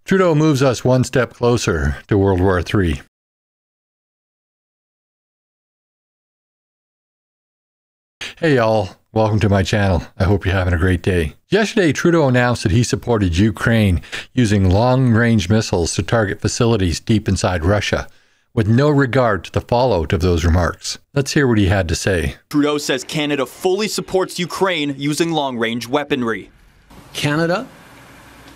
Trudeau moves us one step closer to World War III. Hey y'all, welcome to my channel. I hope you're having a great day. Yesterday, Trudeau announced that he supported Ukraine using long-range missiles to target facilities deep inside Russia, with no regard to the fallout of those remarks. Let's hear what he had to say. Trudeau says Canada fully supports Ukraine using long-range weaponry. Canada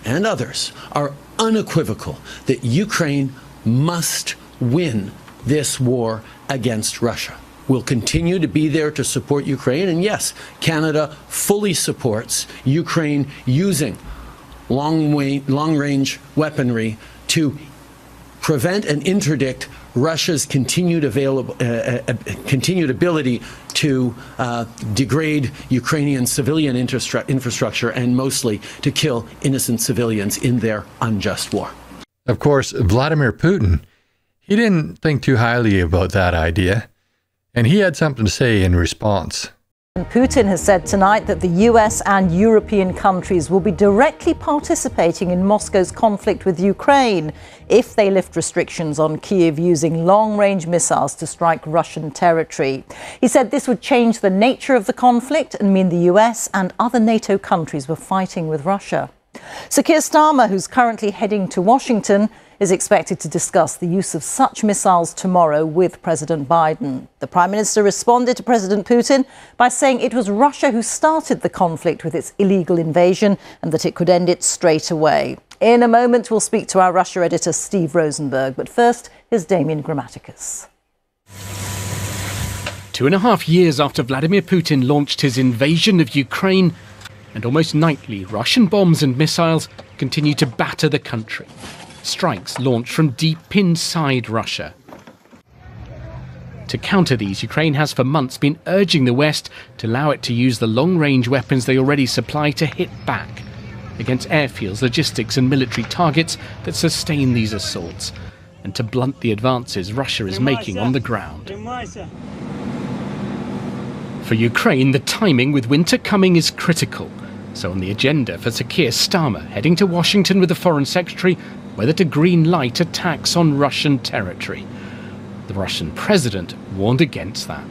and others are unequivocal that Ukraine must win this war against Russia. We'll continue to be there to support Ukraine, and yes, Canada fully supports Ukraine using long-range weaponry to prevent and interdict Russia's continued ability to degrade Ukrainian civilian infrastructure and mostly to kill innocent civilians in their unjust war. Of course, Vladimir Putin, he didn't think too highly about that idea, and he had something to say in response. Putin has said tonight that the US and European countries will be directly participating in Moscow's conflict with Ukraine if they lift restrictions on Kyiv using long-range missiles to strike Russian territory. He said this would change the nature of the conflict and mean the US and other NATO countries were fighting with Russia. Sir Keir Starmer, who's currently heading to Washington, is expected to discuss the use of such missiles tomorrow with President Biden. The Prime Minister responded to President Putin by saying it was Russia who started the conflict with its illegal invasion and that it could end it straight away. In a moment, we'll speak to our Russia editor, Steve Rosenberg. But first, here's Damien Grammaticus. 2.5 years after Vladimir Putin launched his invasion of Ukraine, and almost nightly, Russian bombs and missiles continue to batter the country. Strikes launched from deep inside Russia. To counter these, Ukraine has for months been urging the West to allow it to use the long-range weapons they already supply to hit back against airfields, logistics and military targets that sustain these assaults, and to blunt the advances Russia is making on the ground. For Ukraine, the timing with winter coming is critical. So on the agenda for Sir Keir Starmer, heading to Washington with the Foreign Secretary, whether to green light attacks on Russian territory. The Russian president warned against that.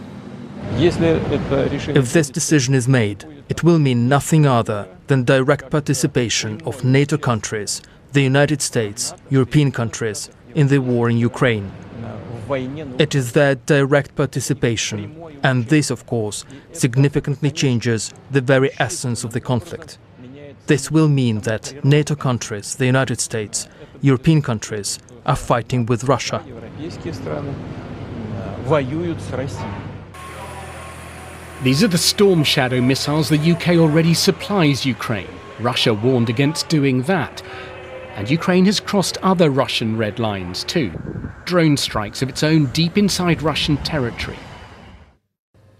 If this decision is made, it will mean nothing other than direct participation of NATO countries, the United States, European countries, in the war in Ukraine. It is their direct participation, and this, of course, significantly changes the very essence of the conflict. This will mean that NATO countries, the United States, European countries are fighting with Russia. These are the Storm Shadow missiles the UK already supplies Ukraine. Russia warned against doing that. And Ukraine has crossed other Russian red lines too. Drone strikes of its own deep inside Russian territory.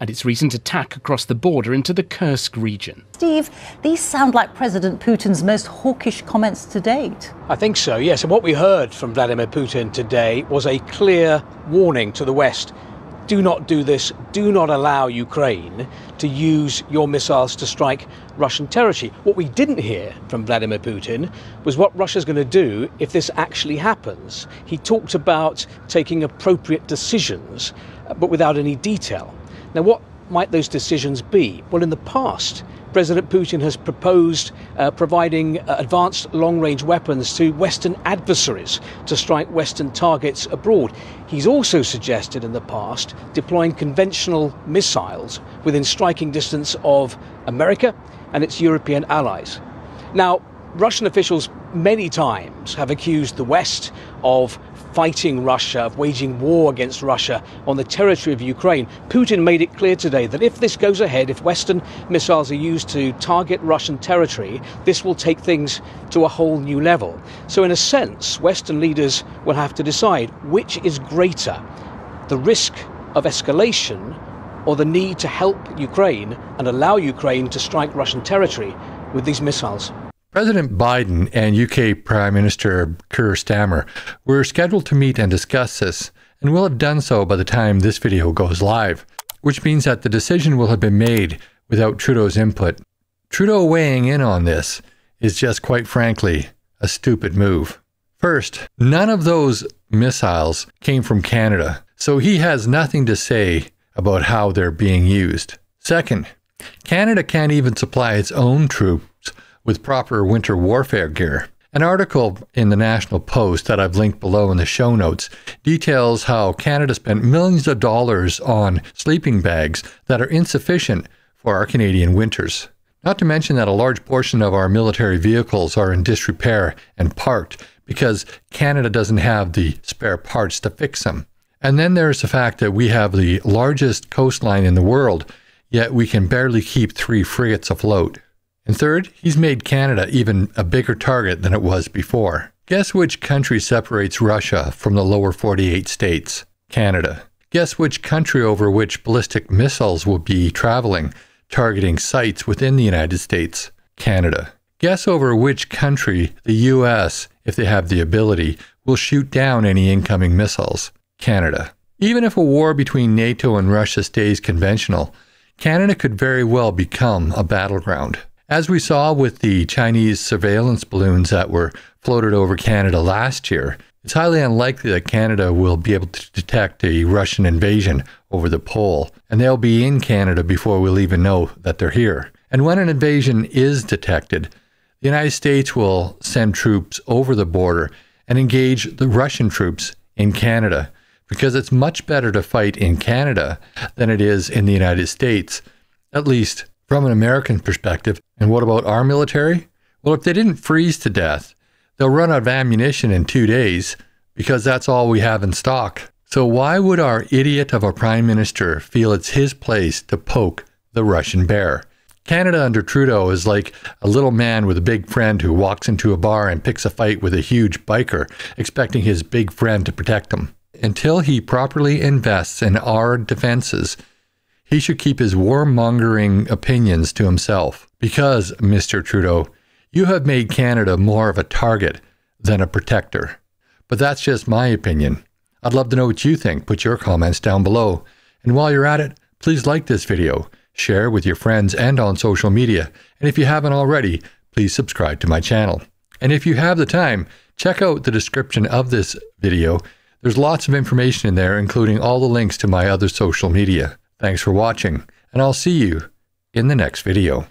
And its recent attack across the border into the Kursk region. Steve, these sound like President Putin's most hawkish comments to date. I think so, yes. And what we heard from Vladimir Putin today was a clear warning to the West. Do not do this. Do not allow Ukraine to use your missiles to strike Russian territory. What we didn't hear from Vladimir Putin was what Russia's going to do if this actually happens. He talked about taking appropriate decisions, but without any detail. Now, what might those decisions be? Well, in the past, President Putin has proposed providing advanced long-range weapons to Western adversaries to strike Western targets abroad. He's also suggested in the past deploying conventional missiles within striking distance of America and its European allies. Now, Russian officials many times have accused the West of fighting Russia, of waging war against Russia on the territory of Ukraine. Putin made it clear today that if this goes ahead, if Western missiles are used to target Russian territory, this will take things to a whole new level. So in a sense, Western leaders will have to decide which is greater, the risk of escalation or the need to help Ukraine and allow Ukraine to strike Russian territory with these missiles. President Biden and UK Prime Minister Keir Starmer were scheduled to meet and discuss this, and will have done so by the time this video goes live, which means that the decision will have been made without Trudeau's input. Trudeau weighing in on this is just quite frankly a stupid move. First, none of those missiles came from Canada, so he has nothing to say about how they're being used. Second, Canada can't even supply its own troops with proper winter warfare gear. An article in the National Post that I've linked below in the show notes details how Canada spent millions of dollars on sleeping bags that are insufficient for our Canadian winters. Not to mention that a large portion of our military vehicles are in disrepair and parked because Canada doesn't have the spare parts to fix them. And then there's the fact that we have the largest coastline in the world, yet we can barely keep 3 frigates afloat. And third, he's made Canada even a bigger target than it was before. Guess which country separates Russia from the lower 48 states? Canada. Guess which country over which ballistic missiles will be traveling, targeting sites within the United States? Canada. Guess over which country the US, if they have the ability, will shoot down any incoming missiles? Canada. Even if a war between NATO and Russia stays conventional, Canada could very well become a battleground. As we saw with the Chinese surveillance balloons that were floated over Canada last year, it's highly unlikely that Canada will be able to detect a Russian invasion over the pole, and they'll be in Canada before we'll even know that they're here. And when an invasion is detected, the United States will send troops over the border and engage the Russian troops in Canada, because it's much better to fight in Canada than it is in the United States, at least from an American perspective. And what about our military? Well, if they didn't freeze to death, they'll run out of ammunition in 2 days because that's all we have in stock. So why would our idiot of a prime minister feel it's his place to poke the Russian bear? Canada under Trudeau is like a little man with a big friend who walks into a bar and picks a fight with a huge biker, expecting his big friend to protect him. Until he properly invests in our defenses, he should keep his warmongering opinions to himself. Because, Mr. Trudeau, you have made Canada more of a target than a protector. But that's just my opinion. I'd love to know what you think. Put your comments down below. And while you're at it, please like this video, share with your friends and on social media. And if you haven't already, please subscribe to my channel. And if you have the time, check out the description of this video. There's lots of information in there, including all the links to my other social media. Thanks for watching, and I'll see you in the next video.